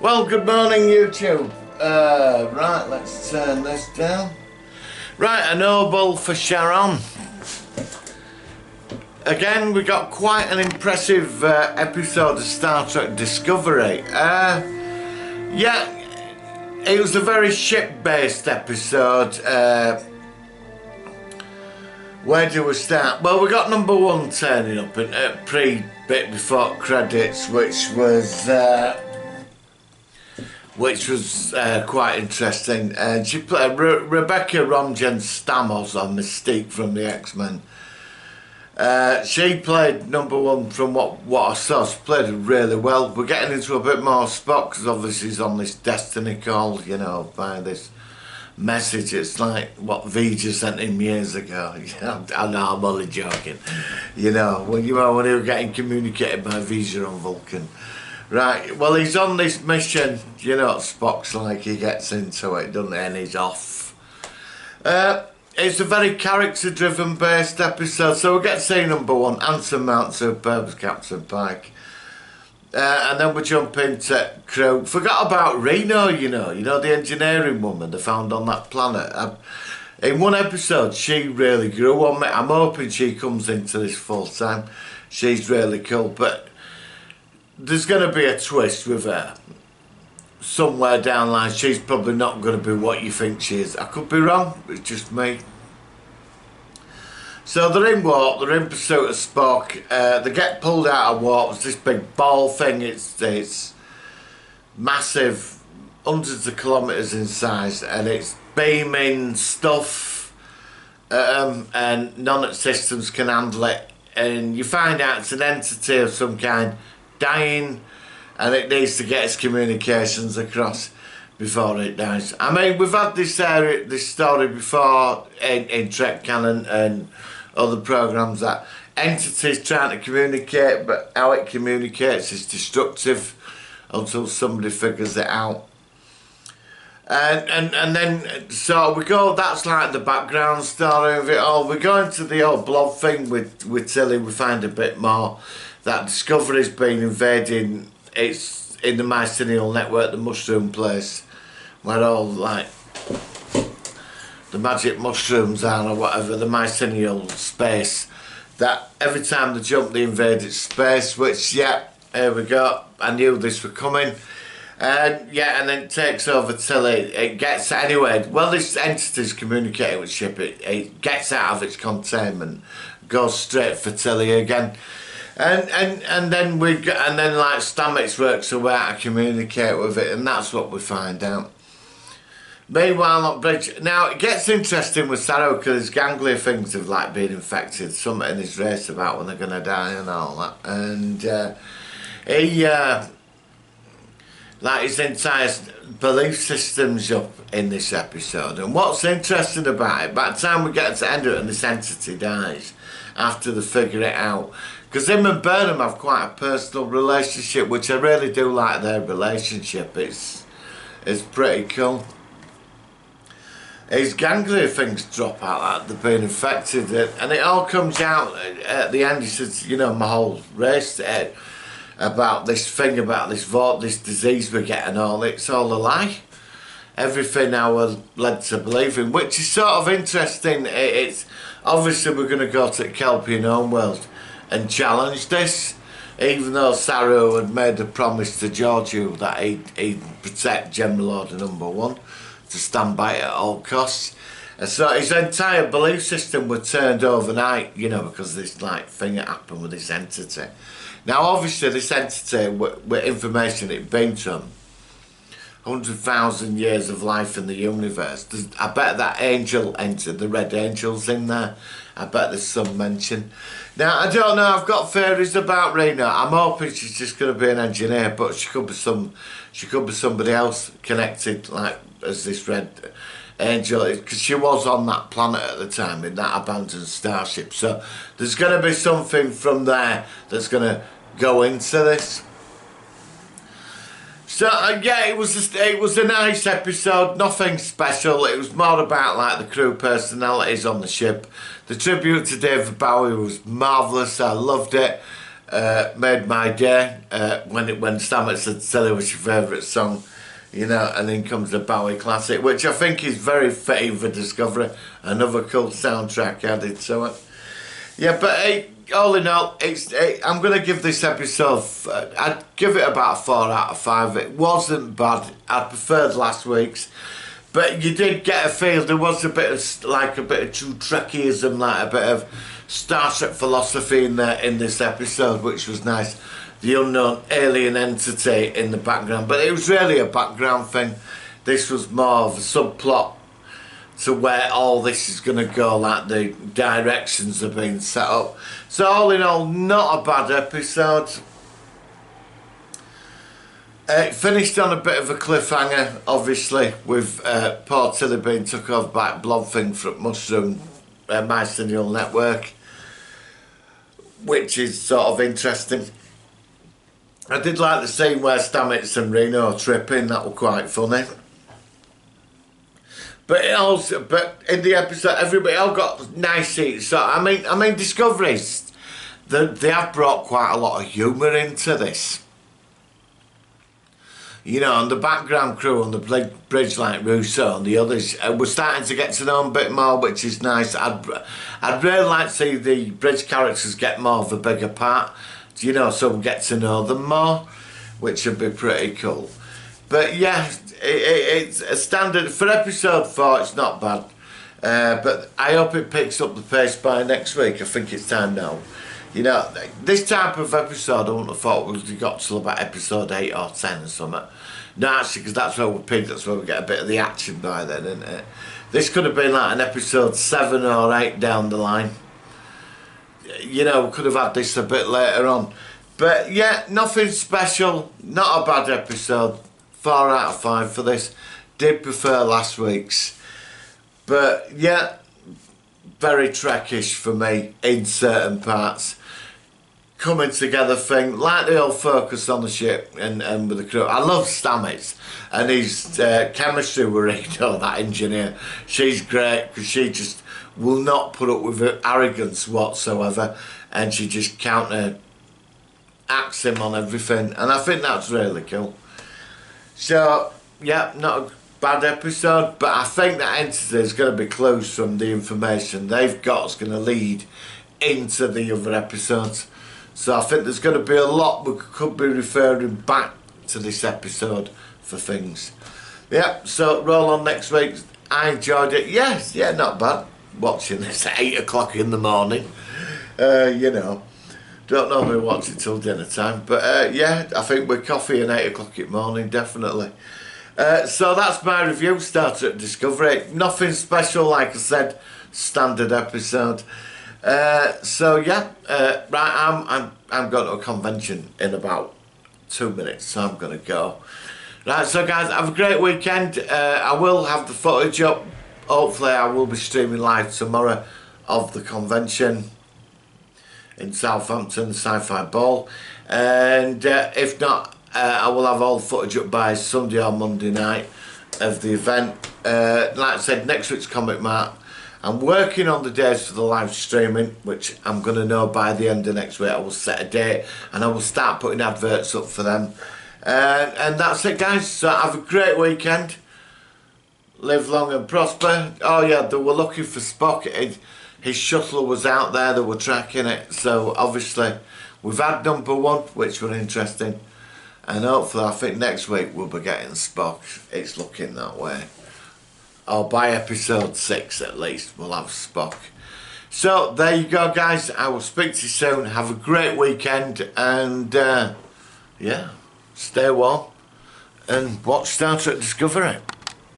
Well, good morning, YouTube. Right, let's turn this down. Right, an Obol for Charon. Again, we got quite an impressive episode of Star Trek Discovery. Yeah, it was a very ship-based episode. Where do we start? Well, we got number one turning up in pre-bit before credits, which was quite interesting. And she played Rebecca Romijn Stamos on Mystique from the X-Men. She played number one from what I saw. She played it really well. We're getting into a bit more Spock because obviously he's on this destiny call, you know, by this message. It's like what Vija sent him years ago. I know, I'm only joking. You know, when you were getting communicated by Vija on Vulcan. Right, well, he's on this mission, you know, Spock's like, he gets into it, doesn't he, and he's off. It's a very character-driven based episode, so we get to see number one, Anson Mount, superb as Captain Pike. And then we jump into crew. Forgot about Reno, you know, the engineering woman they found on that planet. In one episode, she really grew on me. I'm hoping she comes into this full time. She's really cool, but there's going to be a twist with her. Somewhere down the line, she's probably not going to be what you think she is. I could be wrong, it's just me. So they're in warp, they're in pursuit of Spock. They get pulled out of warp. It's this big ball thing. It's massive, hundreds of kilometres in size, and it's beaming stuff, and none of the systems can handle it. And you find out it's an entity of some kind dying, and it needs to get its communications across before it dies. I mean, we've had this story before in Trek canon and other programs, that entities trying to communicate, but how it communicates is destructive until somebody figures it out. And then so we go, that's like the background story of it all. We go into the old blob thing with Tilly. We find a bit more that Discovery's been invading. It's in the Mycenial network, the mushroom place, where all like the magic mushrooms are or whatever, the Mycenial space, that every time they jump they invade its space, which, yeah, here we go, I knew this was coming. And yeah, and then it takes over Tilly. It gets, anyway, well, this entity's communicating with ship, it gets out of its containment, goes straight for Tilly again. And then like Stamets works away how to communicate with it, and that's what we find out. Meanwhile, on Bridge, now it gets interesting with Saru because his ganglia things have like been infected, something in his race about when they're gonna die and all that, and he like his entire belief system's up in this episode. And what's interesting about it, by the time we get to the end of it and this entity dies, after they figure it out, because him and Burnham have quite a personal relationship, which I really do like their relationship. It's pretty cool. His ganglia things drop out like they've been infected, and it all comes out at the end. He says, you know, my whole race about this thing, about this disease we're getting, it's all a lie. Everything I was led to believe in, which is sort of interesting. It's obviously we're going to go to the Kelpian homeworld and challenge this, even though Saru had made a promise to Georgiou that he'd protect General Order number 1, to stand by it at all costs. And so his entire belief system was turned overnight, you know, because this like thing that happened with this entity. Now obviously this entity, with information it brings from 100,000 years of life in the universe, I bet that angel entered, the red angel's in there. I bet there's some mention. Now I don't know, I've got theories about Rena. I'm hoping she's just going to be an engineer, but she could be somebody else connected, like as this red angel, because she was on that planet at the time in that abandoned starship. So there's going to be something from there that's going to go into this. So yeah, it was a nice episode, nothing special. It was more about like the crew personalities on the ship. The tribute to David Bowie was marvellous, I loved it. made my day when Stamets said Silly was your favourite song, you know, and then comes the Bowie classic, which I think is very fitting for Discovery, another cool soundtrack added to it. Yeah, but all in all, I'm going to give this episode, I'd give it about a 4 out of 5. It wasn't bad. I preferred last week's. But you did get a feel, there was a bit of true Trekkiism, like a bit of Star Trek philosophy in there in this episode, which was nice. The unknown alien entity in the background, but it was really a background thing. This was more of a subplot to where all this is going to go, like the directions are being set up. So all in all, not a bad episode. It finished on a bit of a cliffhanger, obviously, with poor Tilly being took over by Blobthing from Mushroom Mice Neural Network, which is sort of interesting. I did like the scene where Stamets and Reno are tripping, that was quite funny. But in the episode, everybody all got nice seats. So I mean, Discoveries, they have brought quite a lot of humour into this. You know, and the background crew on the bridge, like Russo and the others, we're starting to get to know them a bit more, which is nice. I'd really like to see the bridge characters get more of a bigger part, you know, so we get to know them more, which would be pretty cool. But yeah, it's a standard for episode 4. It's not bad, but I hope it picks up the pace by next week. I think it's time now. You know, this type of episode I wouldn't have thought we got till about episode 8 or 10 or something. No, actually, because that's where we peak, that's where we get a bit of the action by then, isn't it? This could have been like an episode 7 or 8 down the line. You know, we could have had this a bit later on. But yeah, nothing special, not a bad episode. 4 out of 5 for this. Did prefer last week's. But yeah, very Trekkish for me in certain parts. Coming together thing, like the whole focus on the ship and with the crew. I love Stamets and his chemistry with Reno, that engineer. She's great because she just will not put up with arrogance whatsoever, and she just counteracts him on everything, and I think that's really cool. So yeah, not a bad episode, but I think that entity is going to be clues from the information they've got is going to lead into the other episodes. So I think there's going to be a lot we could be referring back to this episode for things. Yeah, so roll on next week. I enjoyed it. Yes, yeah, not bad. Watching this at 8 o'clock in the morning. You know, don't normally watch it till dinner time. But yeah, I think with coffee and 8 o'clock in the morning, definitely. So that's my review, Star Trek Discovery. Nothing special, like I said, standard episode. So yeah, right, I'm going to a convention in about 2 minutes, so I'm going to go. Right, so guys, have a great weekend. I will have the footage up. Hopefully I will be streaming live tomorrow of the convention in Southampton, the Sci-Fi Ball. And if not, I will have all footage up by Sunday or Monday night of the event. Like I said, next week's Comic Mart. I'm working on the days for the live streaming, which I'm going to know by the end of next week. I will set a date and I will start putting adverts up for them. And that's it, guys. So have a great weekend. Live long and prosper. Oh yeah, they were looking for Spock. His shuttle was out there, they were tracking it. So obviously we've had number 1, which was interesting. And hopefully I think next week we'll be getting Spock. It's looking that way. Or by episode 6 at least, we'll have Spock. So there you go, guys. I will speak to you soon. Have a great weekend. And yeah, stay warm and watch Star Trek Discovery.